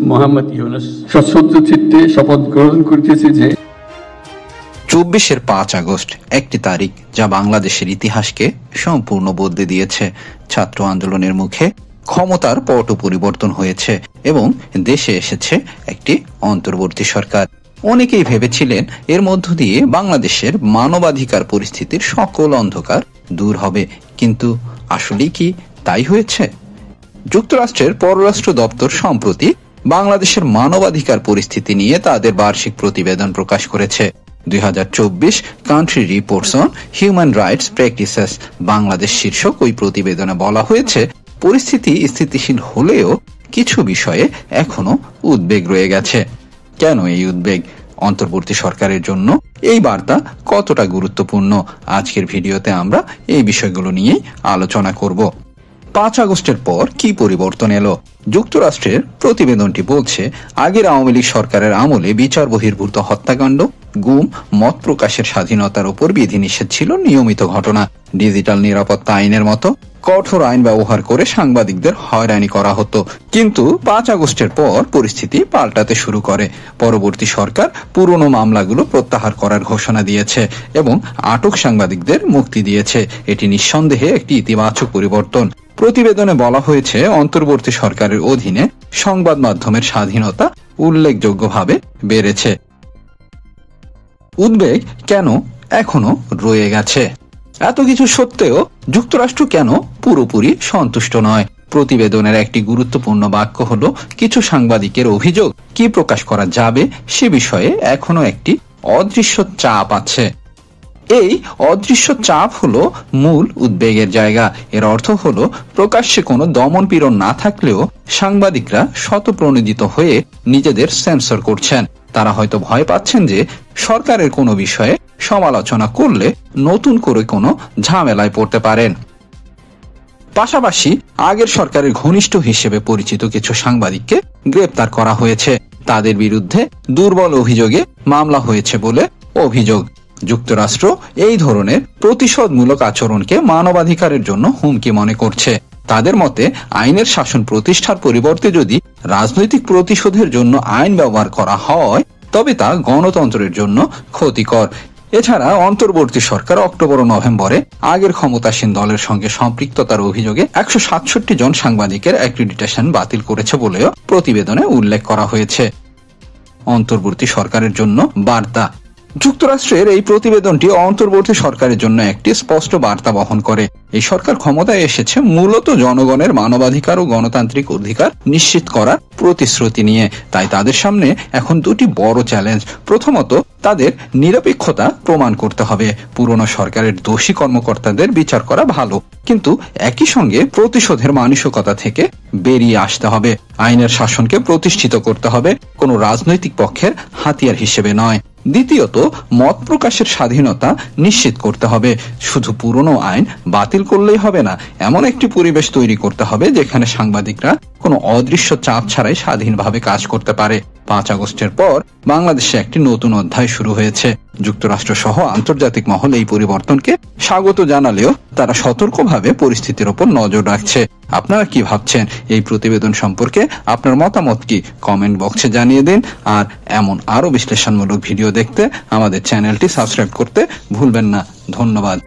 মোহাম্মদ ইউনূস সশ্রদ্ধ চিত্তে শপথ গ্রহণ করিতেছি যে 24-এর 5 আগস্ট একটি তারিখ যা বাংলাদেশের ইতিহাসকে সম্পূর্ণ বদলে দিয়েছে। ছাত্র আন্দোলনের মুখে ক্ষমতার পট পরিবর্তন হয়েছে এবং দেশে এসেছে একটি অন্তর্বর্তী সরকার। অনেকেই ভেবেছিলেন এর মধ্য দিয়ে বাংলাদেশের মানবাধিকার পরিস্থিতির সকল অন্ধকার দূর হবে, কিন্তু আসলেই কি তাই হয়েছে? যুক্তরাষ্ট্রের পররাষ্ট্র দপ্তর সম্প্রতি বাংলাদেশের মানবাধিকার পরিস্থিতি নিয়ে তাদের বার্ষিক প্রতিবেদন প্রকাশ করেছে। 2024 country reports on human rights practices Bangladesh শীর্ষক ওই প্রতিবেদনে বলা হয়েছে, পরিস্থিতি স্থিতিশীল হলেও কিছু বিষয়ে এখনো উদ্বেগ রয়ে গেছে। কেন এই উদ্বেগ? অন্তর্বর্তী সরকারের জন্য এই বার্তা কতটা গুরুত্বপূর্ণ? আজকের ভিডিওতে আমরা এই বিষয়গুলো নিয়েই আলোচনা করব। 5 আগস্টের পর কি পরিবর্তন এলো? যুক্তরাষ্ট্রের প্রতিবেদনটি বলছে, আগের আওয়ামী লীগ সরকারের আমলে বিচার বহির্ভূত হত্যাকাণ্ড, গুম, মত প্রকাশের স্বাধীনতার উপর বিধিনিষেধ ছিল নিয়মিত ঘটনা। ডিজিটাল নিরাপত্তা আইনের মতো কঠোর আইন ব্যবহার করে সাংবাদিকদের হয়রানি করা হতো। কিন্তু 5 আগস্টের পর পরিস্থিতি পাল্টাতে শুরু করে। পরবর্তী সরকার পুরনো মামলাগুলো প্রত্যাহার করার ঘোষণা দিয়েছে এবং আটক সাংবাদিকদের মুক্তি দিয়েছে। এটি নিঃসন্দেহে একটি ইতিবাচক পরিবর্তন। প্রতিবেদনে বলা হয়েছে, অন্তর্বর্তী সরকারের অধীনে সংবাদ মাধ্যমের স্বাধীনতা উল্লেখযোগ্যভাবে বেড়েছে। উদ্বেগ কেন এখনো রয়ে গেছে? এত কিছু সত্ত্বেও যুক্তরাষ্ট্র কেন পুরোপুরি সন্তুষ্ট নয়? প্রতিবেদনের একটি গুরুত্বপূর্ণ বাক্য হলো, কিছু সাংবাদিকের অভিযোগ কি প্রকাশ করা যাবে সে বিষয়ে এখনো একটি অদৃশ্য চাপ আছে। এই অদৃশ্য চাপ হলো মূল উদ্বেগের জায়গা। এর অর্থ হলো, প্রকাশ্যে কোনো দমন পীড়ন না থাকলেও সাংবাদিকরা স্বতঃপ্রণোদিত হয়ে নিজেদের সেন্সর করছেন। তারা হয়তো ভয় পাচ্ছেন যে সরকারের কোনো বিষয়ে সমালোচনা করলে নতুন করে কোনো ঝামেলায় পড়তে পারেন। পাশাপাশি আগের সরকারের ঘনিষ্ঠ হিসেবে পরিচিত কিছু সাংবাদিককে গ্রেপ্তার করা হয়েছে। তাদের বিরুদ্ধে দুর্বল অভিযোগে মামলা হয়েছে বলে অভিযোগ। যুক্তরাষ্ট্র এই ধরনের প্রতিশোধমূলক আচরণকে মানবাধিকারের জন্য হুমকি মনে করছে। তাদের মতে, আইনের শাসন প্রতিষ্ঠার পরিবর্তে যদি রাজনৈতিক প্রতিশোধের জন্য আইন ব্যবহার করা হয় তবে তা গণতন্ত্রের জন্য ক্ষতিকর। এছাড়া অন্তর্বর্তী সরকার অক্টোবর ও নভেম্বরে আগের ক্ষমতাসীন দলের সঙ্গে সম্পৃক্ততার অভিযোগে 167 জন সাংবাদিকের অ্যাক্রিডিটেশন বাতিল করেছে বলেও প্রতিবেদনে উল্লেখ করা হয়েছে। অন্তর্বর্তী সরকারের জন্য বার্তা। যুক্তরাষ্ট্রের এই প্রতিবেদনটি অন্তর্বর্তী সরকারের জন্য একটি স্পষ্ট বার্তা বহন করে। এই সরকার ক্ষমতায় এসেছে মূলত জনগণের মানবাধিকার ও গণতান্ত্রিক অধিকার নিশ্চিত করার প্রতিশ্রুতি নিয়ে। তাই তাদের সামনে এখন দুটি বড় চ্যালেঞ্জ। প্রথমত, তাদের নিরপেক্ষতা প্রমাণ করতে হবে। পুরনো সরকারের দোষী কর্মকর্তাদের বিচার করা ভালো, কিন্তু একই সঙ্গে প্রতিশোধের মানসিকতা থেকে বেরিয়ে আসতে হবে। আইনের শাসনকে প্রতিষ্ঠিত করতে হবে, কোনো রাজনৈতিক পক্ষের হাতিয়ার হিসেবে নয়। দ্বিতীয়ত, মত প্রকাশের স্বাধীনতা নিশ্চিত করতে হবে। শুধু পুরনো আইন বাতিল করলেই হবে না, এমন একটি পরিবেশ তৈরি করতে হবে যেখানে সাংবাদিকরা কোনো অদৃশ্য চাপ ছাড়াই স্বাধীনভাবে কাজ করতে পারে। 5 আগস্টের পর বাংলাদেশে একটি নতুন অধ্যায় শুরু হয়েছে। যুক্তরাষ্ট্র সহ আন্তর্জাতিক মহল এই পরিবর্তনকে স্বাগত জানালেও তারা সতর্কভাবে পরিস্থিতির উপর নজর রাখছে। আপনারা কি ভাবছেন এই প্রতিবেদন সম্পর্কে? আপনার মতামত কি কমেন্ট বক্সে জানিয়ে দিন। আর এমন আরো বিশ্লেষণমূলক ভিডিও দেখতে আমাদের চ্যানেলটি সাবস্ক্রাইব করতে ভুলবেন না। ধন্যবাদ।